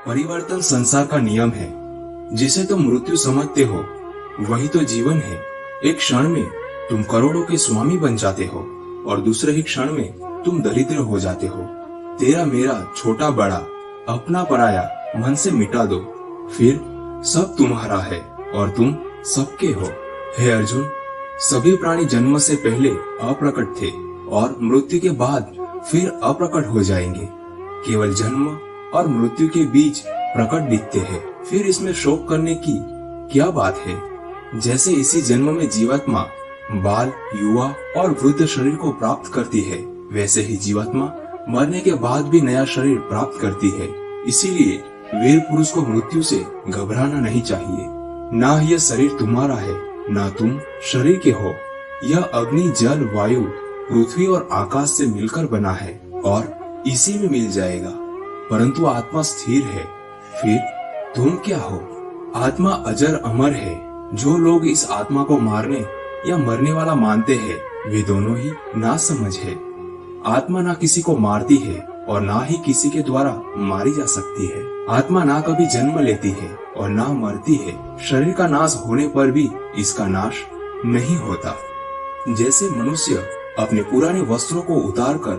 परिवर्तन संसार का नियम है। जिसे तुम मृत्यु समझते हो वही तो जीवन है। एक क्षण में तुम करोड़ों के स्वामी बन जाते हो और दूसरे ही क्षण में तुम दरिद्र हो जाते हो। तेरा मेरा छोटा बड़ा अपना पराया मन से मिटा दो, फिर सब तुम्हारा है और तुम सबके हो। हे अर्जुन, सभी प्राणी जन्म से पहले अप्रकट थे और मृत्यु के बाद फिर अप्रकट हो जाएंगे। केवल जन्म और मृत्यु के बीच प्रकट दिखते हैं। फिर इसमें शोक करने की क्या बात है? जैसे इसी जन्म में जीवात्मा बाल, युवा और वृद्ध शरीर को प्राप्त करती है, वैसे ही जीवात्मा मरने के बाद भी नया शरीर प्राप्त करती है। इसीलिए वीर पुरुष को मृत्यु से घबराना नहीं चाहिए। ना यह शरीर तुम्हारा है, ना तुम शरीर के हो। यह अग्नि, जल, वायु, पृथ्वी और आकाश से मिलकर बना है और इसी में मिल जाएगा। परंतु आत्मा स्थिर है। फिर तुम क्या हो? आत्मा अजर अमर है। जो लोग इस आत्मा को मारने या मरने वाला मानते हैं, वे दोनों ही नासमझ है। आत्मा ना किसी को मारती है और ना ही किसी के द्वारा मारी जा सकती है। आत्मा ना कभी जन्म लेती है और ना मरती है। शरीर का नाश होने पर भी इसका नाश नहीं होता। जैसे मनुष्य अपने पुराने वस्त्रों को उतारकर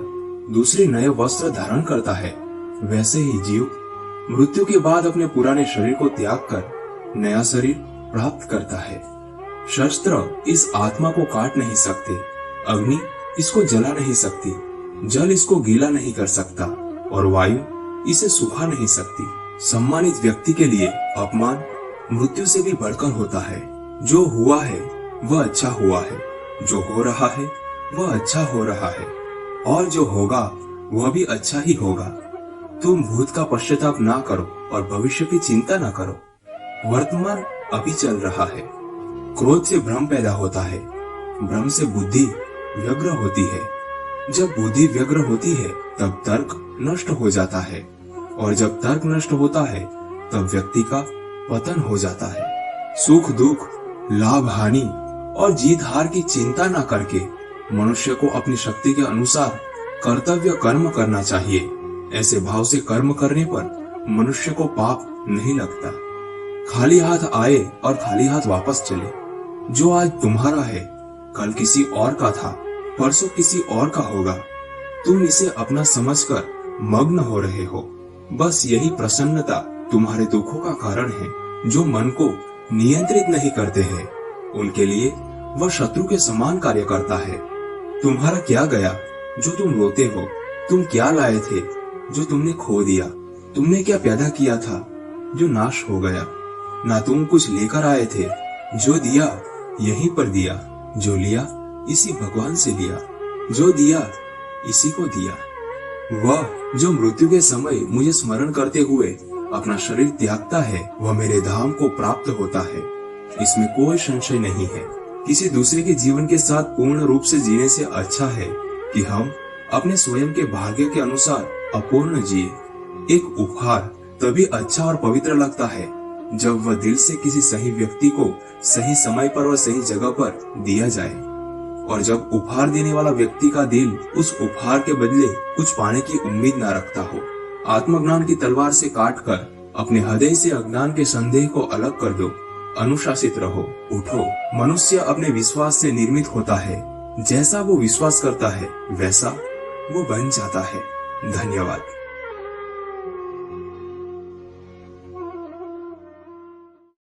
दूसरे नए वस्त्र धारण करता है, वैसे ही जीव मृत्यु के बाद अपने पुराने शरीर को त्याग कर नया शरीर प्राप्त करता है। शस्त्र इस आत्मा को काट नहीं सकते, अग्नि इसको जला नहीं सकती, जल इसको गीला नहीं कर सकता और वायु इसे सुखा नहीं सकती। सम्मानित व्यक्ति के लिए अपमान मृत्यु से भी बढ़कर होता है। जो हुआ है वह अच्छा हुआ है, जो हो रहा है वह अच्छा हो रहा है और जो होगा वह भी अच्छा ही होगा। तुम भूत का पश्चाताप ना करो और भविष्य की चिंता ना करो। वर्तमान अभी चल रहा है। क्रोध से भ्रम पैदा होता है, भ्रम से बुद्धि व्यग्र होती है। जब बुद्धि व्यग्र होती है तब तर्क नष्ट हो जाता है और जब तर्क नष्ट होता है तब व्यक्ति का पतन हो जाता है। सुख दुख, लाभ हानि और जीत हार की चिंता न करके मनुष्य को अपनी शक्ति के अनुसार कर्तव्य कर्म करना चाहिए। ऐसे भाव से कर्म करने पर मनुष्य को पाप नहीं लगता। खाली हाथ आए और खाली हाथ वापस चले। जो आज तुम्हारा है कल किसी और का था, परसों किसी और का होगा। तुम इसे अपना समझकर मग्न हो रहे हो। बस यही प्रसन्नता तुम्हारे दुखों का कारण है। जो मन को नियंत्रित नहीं करते हैं उनके लिए वह शत्रु के समान कार्य करता है। तुम्हारा क्या गया जो तुम रोते हो? तुम क्या लाए थे जो तुमने खो दिया? तुमने क्या पैदा किया था जो नाश हो गया? ना तुम कुछ लेकर आए थे, जो दिया यहीं पर दिया, जो लिया इसी भगवान से लिया, जो दिया इसी को दिया। वह जो मृत्यु के समय मुझे स्मरण करते हुए अपना शरीर त्यागता है वह मेरे धाम को प्राप्त होता है। इसमें कोई संशय नहीं है। किसी दूसरे के जीवन के साथ पूर्ण रूप से जीने से अच्छा है कि हम अपने स्वयं के भाग्य के अनुसार अपूर्ण जिए। एक उपहार तभी अच्छा और पवित्र लगता है जब वह दिल से किसी सही व्यक्ति को सही समय पर और सही जगह पर दिया जाए और जब उपहार देने वाला व्यक्ति का दिल उस उपहार के बदले कुछ पाने की उम्मीद न रखता हो। आत्मज्ञान की तलवार से काटकर अपने हृदय से अज्ञान के संदेह को अलग कर दो। अनुशासित रहो, उठो। मनुष्य अपने विश्वास से निर्मित होता है। जैसा वो विश्वास करता है वैसा वो बन जाता है। धन्यवाद।